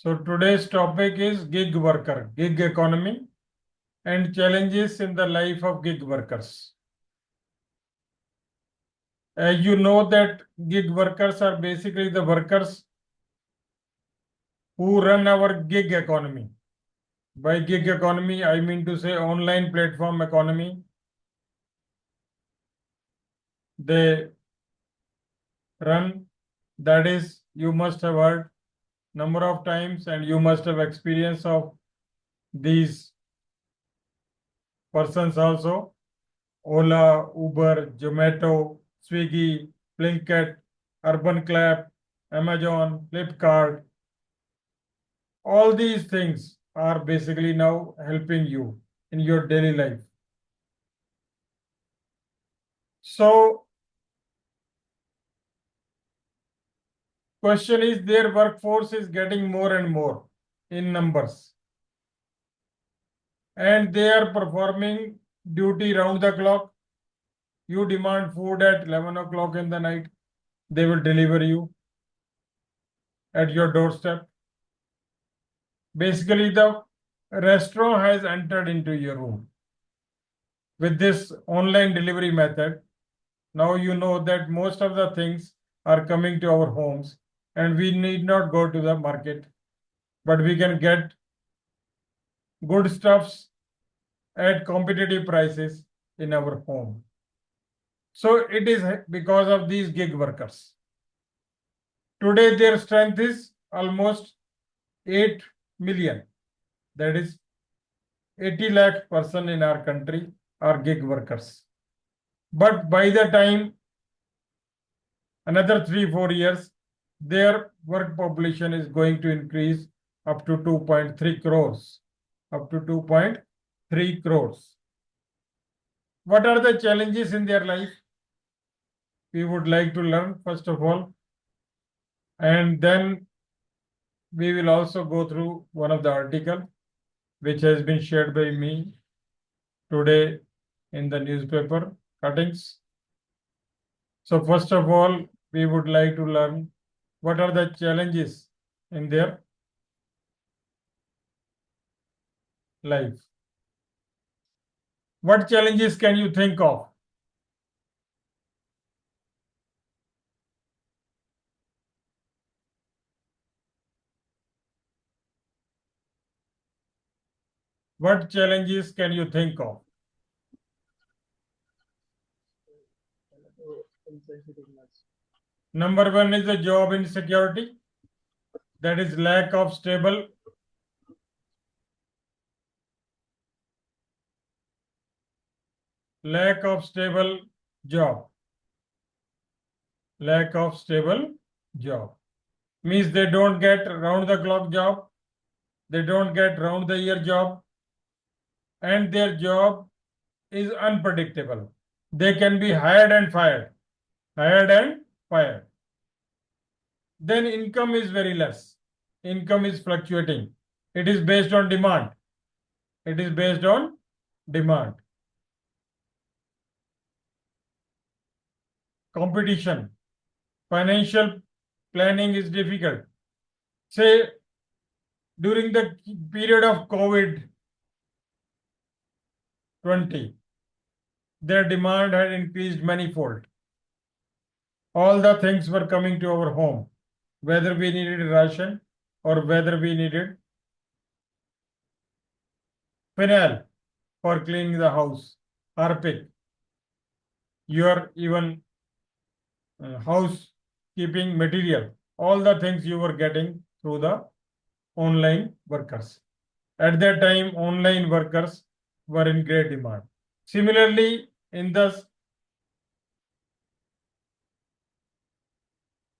So today's topic is gig worker, gig economy, and challenges in the life of gig workers. As you know that gig workers are basically the workers who run our gig economy. By gig economy, I mean to say online platform economy. They run, that is, you must have heard number of times and you must have experience of these persons also. Ola, Uber, Zomato, Swiggy, Blinkit, Urban Clap, Amazon, Flipkart. All these things are basically now helping you in your daily life. So, question is their workforce is getting more and more in numbers. And they are performing duty round the clock. You demand food at 11 o'clock in the night, they will deliver you at your doorstep. Basically, the restaurant has entered into your room. With this online delivery method, now you know that most of the things are coming to our homes and we need not go to the market, but we can get good stuffs at competitive prices in our home. So it is because of these gig workers. Today their strength is almost 8 million. That is 80 lakh person in our country are gig workers. But by the time another 3-4 years, their work population is going to increase up to 2.3 crores. Up to 2.3 crores. What are the challenges in their life? We would like to learn first of all, and then we will also go through one of the article which has been shared by me today in the newspaper cuttings. So first of all, we would like to learn what are the challenges in their life. What challenges can you think of? What challenges can you think of? Number one is the job insecurity. That is lack of stable job. Lack of stable job means they don't get round the clock job, they don't get round the year job, and their job is unpredictable. They can be hired and fired, hired and fired. Then income is very less. Income is fluctuating. It is based on demand. It is based on demand. Competition. Financial planning is difficult. Say, during the period of COVID-20, their demand had increased manifold. All the things were coming to our home, whether we needed ration or whether we needed phenol for cleaning the house, Harpic, your even housekeeping material, all the things you were getting through the online workers. At that time, online workers were in great demand. Similarly, in the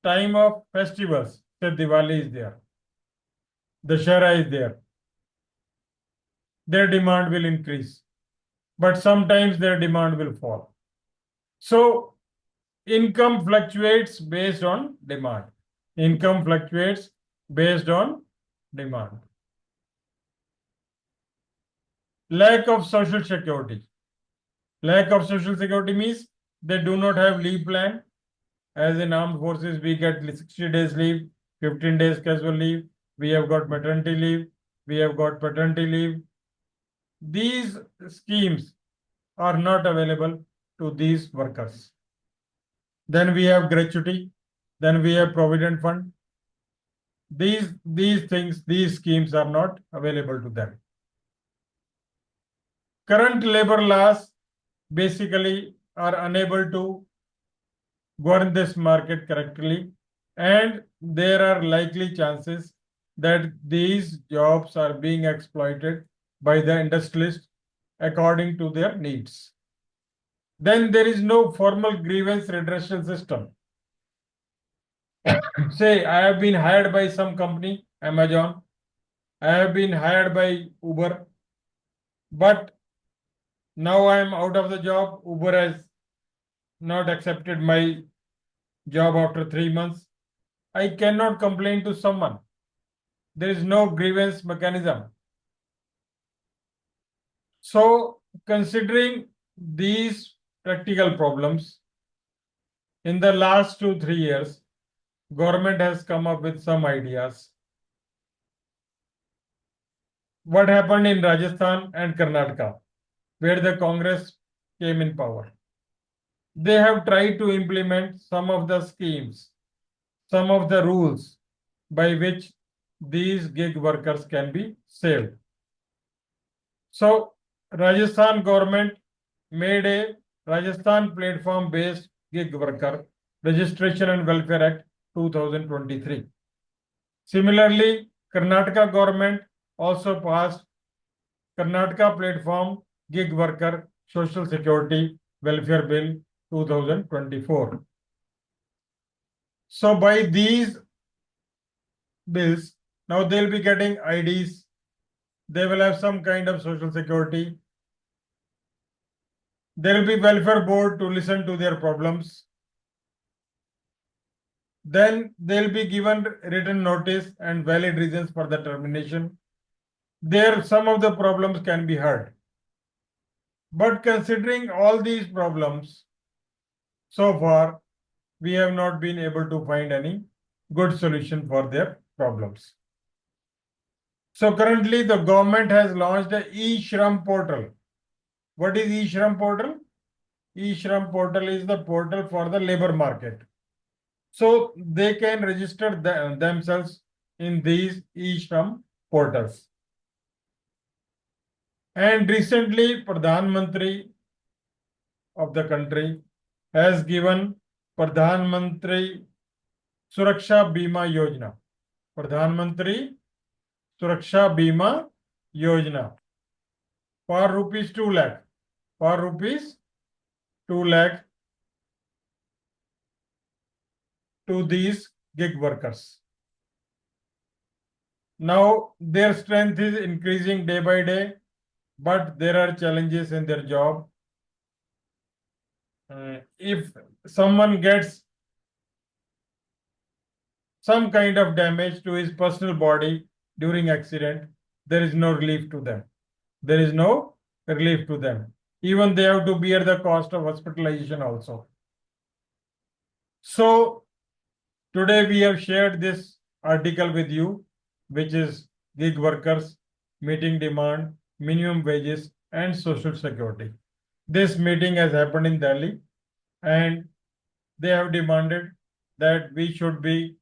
time of festivals, say Diwali is there, Dussehra is there, their demand will increase, but sometimes their demand will fall. So income fluctuates based on demand. Income fluctuates based on demand. Lack of social security. Lack of social security means they do not have leave plan. As in armed forces, we get 60 days leave, 15 days casual leave. we have got maternity leave, we have got paternity leave. These schemes are not available to these workers. Then we have gratuity, then we have provident fund. These things, these schemes are not available to them. Current labor laws basically are unable to govern this market correctly, and there are likely chances that these jobs are being exploited by the industrialists according to their needs. Then there is no formal grievance redressal system. Say, I have been hired by some company, Amazon, I have been hired by Uber, but now I am out of the job. Uber has not accepted my job after 3 months. I cannot complain to someone. There is no grievance mechanism. So, considering these practical problems, in the last 2-3 years, government has come up with some ideas. What happened in Rajasthan and Karnataka, where the Congress came in power? They have tried to implement some of the schemes, some of the rules by which these gig workers can be saved. So, Rajasthan government made a Rajasthan platform based gig worker registration and welfare act 2023. Similarly, Karnataka government also passed Karnataka platform gig worker social security welfare bill 2024. So by these bills, now they'll be getting IDs, they will have some kind of social security. There will be welfare board to listen to their problems. Then they'll be given written notice and valid reasons for the termination. There, some of the problems can be heard. But considering all these problems, so far, we have not been able to find any good solution for their problems. So currently, the government has launched the e-Shram portal. What is e-Shram portal? E-Shram portal is the portal for the labor market. So they can register themselves in these e-Shram portals. And recently, Pradhan Mantri of the country has given Pradhan Mantri Suraksha Bima Yojana. Pradhan Mantri Suraksha Bima Yojana for rupees 2 lakh. For rupees 2 lakh to these gig workers. Now their strength is increasing day by day, but there are challenges in their job. If someone gets some kind of damage to his personal body during accident, there is no relief to them. There is no relief to them. Even they have to bear the cost of hospitalization also. So today we have shared this article with you, which is gig workers meeting demand, minimum wages and social security. This meeting has happened in Delhi and they have demanded that we should be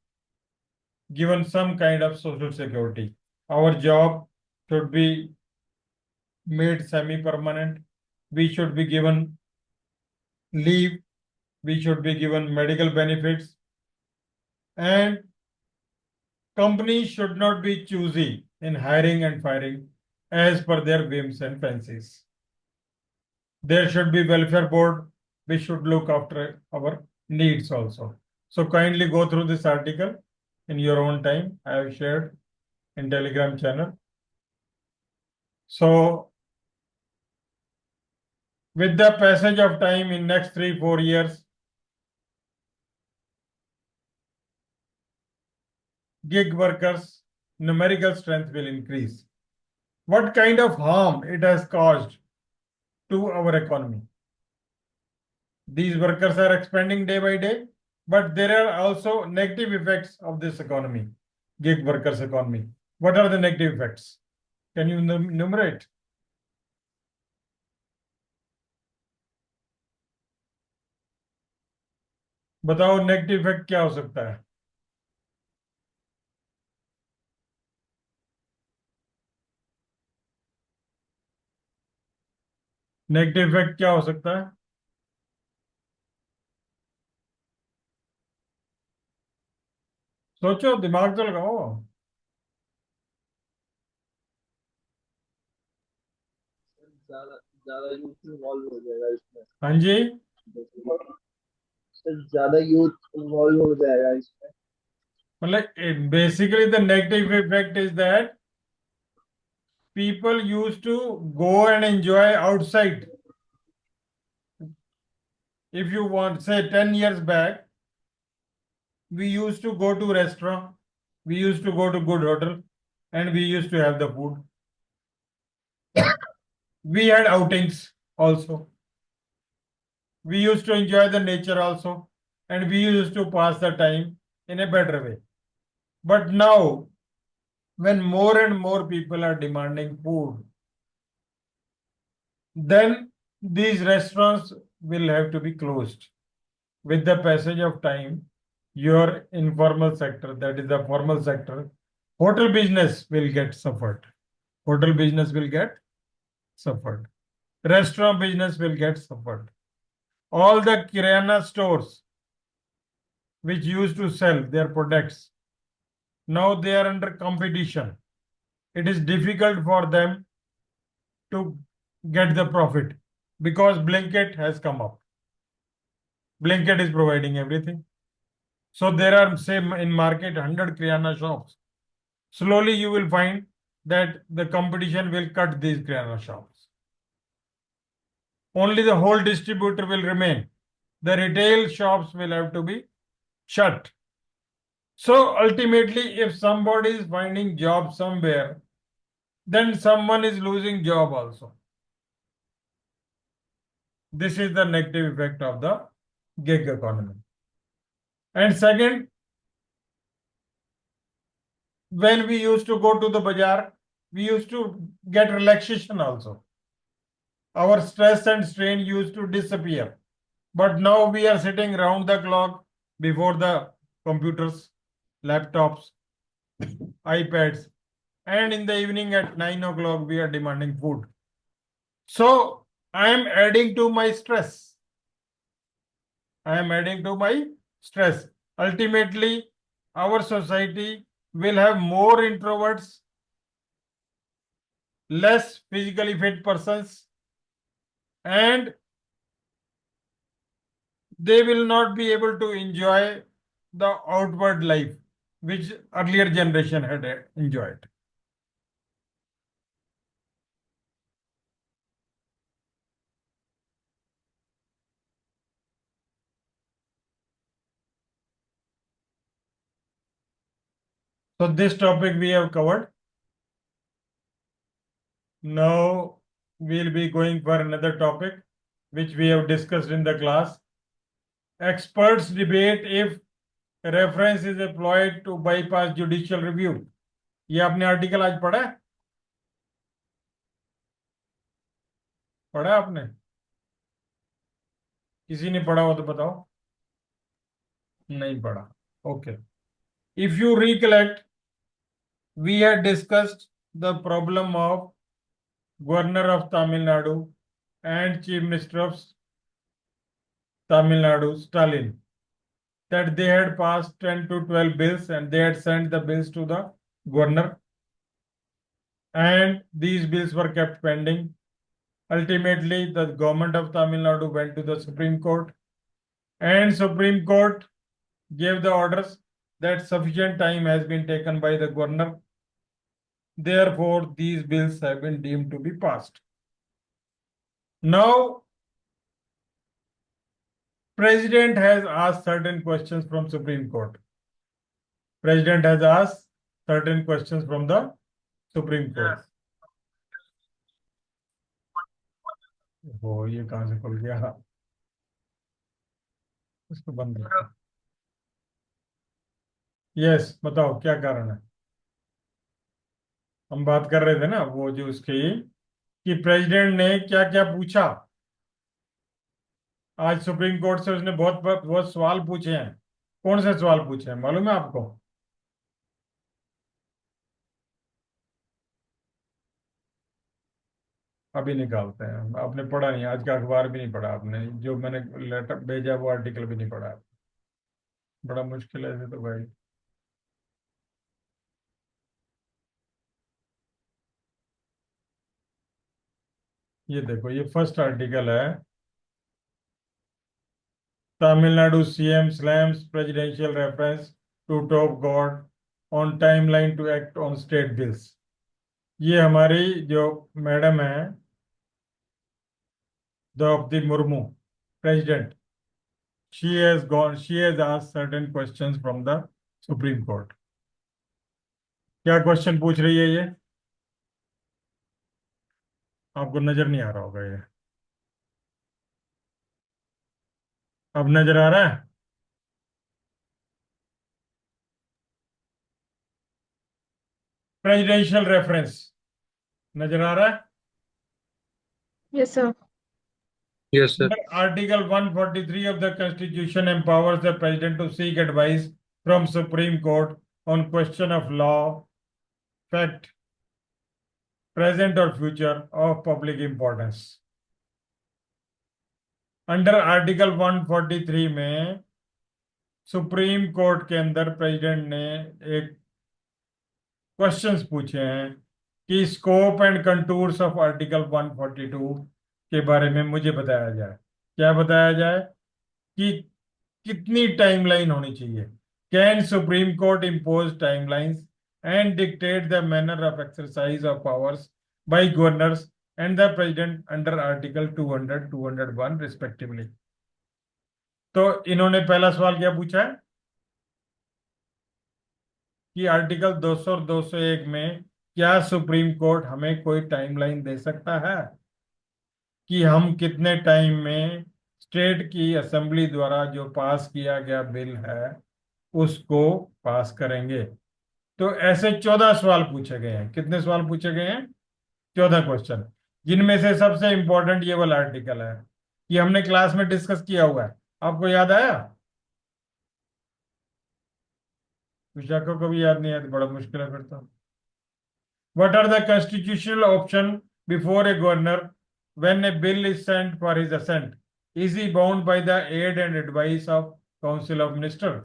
given some kind of social security. Our job should be made semi-permanent. We should be given leave. We should be given medical benefits. And companies should not be choosy in hiring and firing as per their whims and fancies. There should be welfare board. We should look after our needs also. So kindly go through this article in your own time. I have shared in Telegram channel. So with the passage of time in next 3-4 years, gig workers' numerical strength will increase. What kind of harm it has caused to our economy? These workers are expanding day by day, but there are also negative effects of this economy. gig workers economy. What are the negative effects? Can you enumerate? बताओ negative effect क्या हो सकता है? Negative effect क्या हो सकता है? सोचो, दिमाग तो लगाओ। ज्यादा ज्यादा यूथ इन्वॉल्व हो जाएगा इसमें। हाँ जी। सर ज्यादा यूथ इन्वॉल्व हो जाएगा इसमें। मतलब basically the negative effect is that people used to go and enjoy outside. If you want, say 10 years back, we used to go to restaurant, we used to go to good hotel, and we used to have the food. We had outings also. We used to enjoy the nature also, and we used to pass the time in a better way. But now, when more and more people are demanding food, then these restaurants will have to be closed. With the passage of time, your informal sector, that is the formal sector, hotel business will get suffered. Hotel business will get suffered. Restaurant business will get suffered. All the kirana stores which used to sell their products, now they are under competition. It is difficult for them to get the profit because Blinkit has come up. Blinkit is providing everything. So there are, say, in market 100 kirana shops. Slowly you will find that the competition will cut these kirana shops. Only the whole distributor will remain. The retail shops will have to be shut. So ultimately, if somebody is finding job somewhere, then someone is losing job also. This is the negative effect of the gig economy. And second, when we used to go to the bazaar, we used to get relaxation also. Our stress and strain used to disappear. But now we are sitting round the clock before the computers, laptops, iPads, and in the evening at 9 o'clock we are demanding food. So I am adding to my stress. I am adding to my stress. Ultimately, our society will have more introverts, less physically fit persons, and they will not be able to enjoy the outward life which earlier generation had enjoyed. So this topic we have covered. Now we'll be going for another topic which we have discussed in the class. Experts debate if reference is employed to bypass judicial review. ये आपने article आज पढ़ा है? पढ़ा है आपने? किसी ने पढ़ा हो तो बताओ. नहीं पढ़ा. Okay. If you recollect, we had discussed the problem of Governor of Tamil Nadu and Chief Minister of Tamil Nadu, Stalin, that they had passed 10 to 12 bills and they had sent the bills to the governor, and these bills were kept pending. Ultimately, the government of Tamil Nadu went to the Supreme Court, and Supreme Court gave the orders that sufficient time has been taken by the governor. Therefore, these bills have been deemed to be passed. Now, President has asked certain questions from Supreme Court. President has asked certain questions from the Supreme Court. Oh, ये कहाँ से खुल गया? इसको बंद करो. Yes, बताओ क्या कारण है। हम बात कर रहे थे ना वो जो उसकी, कि प्रेसिडेंट ने क्या क्या पूछा। आज सुप्रीम कोर्ट से उसने बहुत बहुत बहुत सवाल पूछे हैं। कौन से सवाल पूछे हैं मालूम है आपको? अभी निकालते हैं। आपने पढ़ा नहीं, आज का अखबार भी नहीं पढ़ा आपने, जो मैंने लेटर भेजा वो आर्टिकल भी नहीं पढ़ा। बड़ा मुश्किल है ऐसे तो भाई। ये देखो, ये फर्स्ट आर्टिकल है। Tamil Nadu CM slams presidential reference to top god on timeline to act on state bills। ये हमारी जो मैडम है, Draupadi Murmu, president, she has asked certain questions from the Supreme Court। क्या क्वेश्चन पूछ रही है ये? आपको नजर नहीं आ रहा होगा ये। अब नजर आ रहा है? प्रेसिडेंशियल रेफरेंस नजर आ रहा है? Yes, sir. Yes, sir. Article 143 of the Constitution empowers the President to seek advice from Supreme Court on question of law, fact, present or future of public importance। Under article 143 में supreme court के अंदर president ने एक questions पूछे हैं कि scope and contours of article 142 के बारे में मुझे बताया जाए। क्या बताया जाए? कि कितनी टाइमलाइन होनी चाहिए। Can Supreme Court impose timelines and dictate the manner of exercise of powers by governors and the president under article 200 201 respectively. तो इन्होंने पहला सवाल क्या पूछा है कि आर्टिकल 200 और 201 में क्या सुप्रीम कोर्ट हमें कोई टाइमलाइन दे सकता है कि हम कितने टाइम में स्टेट की असेंबली द्वारा जो पास किया गया बिल है उसको पास करेंगे। तो ऐसे 14 सवाल पूछे गए हैं। कितने सवाल पूछे गए हैं? 14 क्वेश्चन, जिनमें से सबसे इंपॉर्टेंट ये वाला आर्टिकल है कि हमने क्लास में डिस्कस किया हुआ है। आपको याद आया? विशाखा को भी याद नहीं आया तो बड़ा मुश्किल है फिर तो। What are the constitutional option before a governor when a bill is sent for his assent? Is he bound by the aid and advice of Council of Ministers?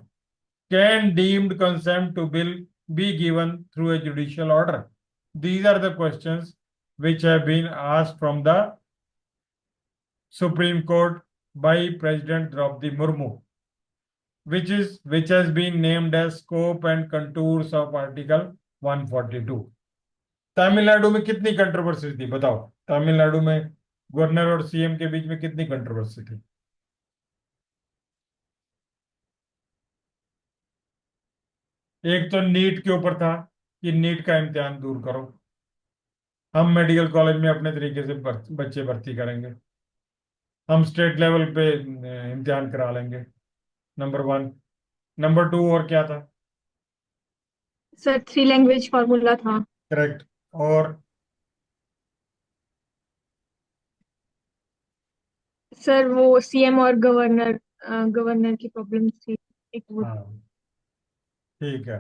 Can deemed consent to bill be given through a judicial order? These are the questions which have been asked from the Supreme Court by President Draupadi Murmu, which has been named as scope and contours of Article 142। Tamil Nadu में कितनी controversy थी बताओ? तमिलनाडु में governor और CM के बीच में कितनी controversy थी? एक तो नीट के ऊपर था कि नीट का इम्तिहान दूर करो, हम मेडिकल कॉलेज में अपने तरीके से बच्चे भर्ती करेंगे, हम स्टेट लेवल पे इम्तिहान करा लेंगे। Number one. नंबर टू और क्या था? सर 3 लैंग्वेज फॉर्मूला था। करेक्ट। और सर वो सीएम और गवर्नर गवर्नर की प्रॉब्लम थी। एक वो हाँ, ठीक है।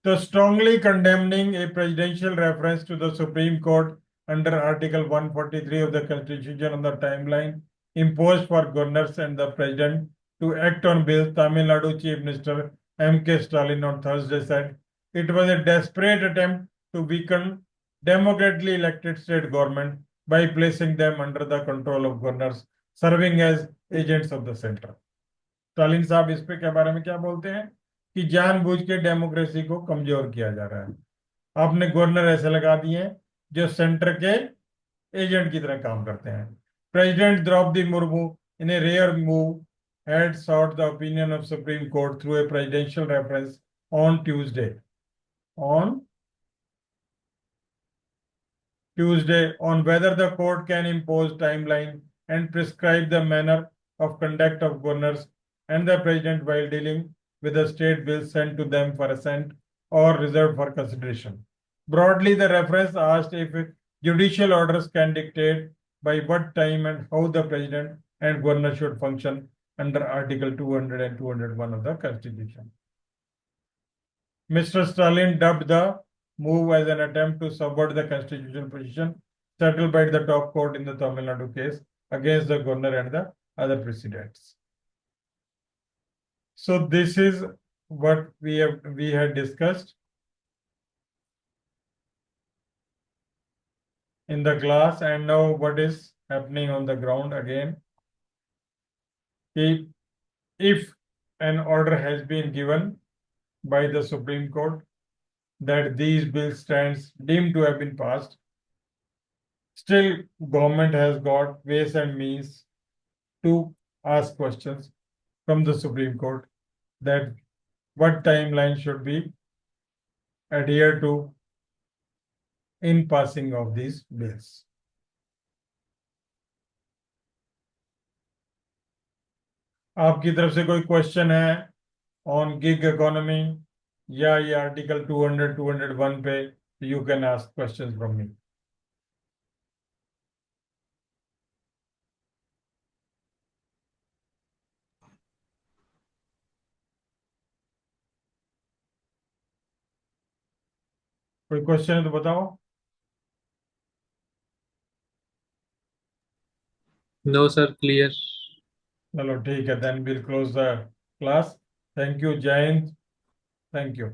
So strongly condemning a presidential reference to the Supreme Court under Article 143 of the Constitution on the timeline imposed for governors and the president to act on bills, Tamil Nadu Chief Minister M.K. Stalin on Thursday said it was a desperate attempt to weaken democratically elected state government by placing them under the control of governors serving as agents of the center। Stalin साहब इस पे के बारे में क्या बोलते हैं कि जानबूझ के डेमोक्रेसी को कमजोर किया जा रहा है। आपने गवर्नर ऐसे लगा दिए हैं जो सेंटर के एजेंट की तरह काम करते हैं। President Draupadi Murmu in a rare move had sought the opinion of Supreme Court through a presidential reference on Tuesday on whether the court can impose timeline and prescribe the manner of conduct of governors and the president while dealing with a state bill sent to them for assent or reserved for consideration. Broadly, the reference asked if judicial orders can dictate by what time and how the president and governor should function under Article 200 and 201 of the Constitution. Mr. Stalin dubbed the move as an attempt to subvert the constitutional position settled by the top court in the Tamil Nadu case against the governor and the other precedents. So this is what we had discussed in the class, and now what is happening on the ground again. If an order has been given by the Supreme Court that these bills stands deemed to have been passed, still government has got ways and means to ask questions from the Supreme Court that what timeline should be adhered to in passing of these bills. आपकी तरफ से कोई question है on gig economy या ये article 200 201 पे, you can ask questions from me. कोई question है तो बताओ. No, sir, clear. चलो ठीक है, then will close the class. Thank you. Jai Hind. Thank you.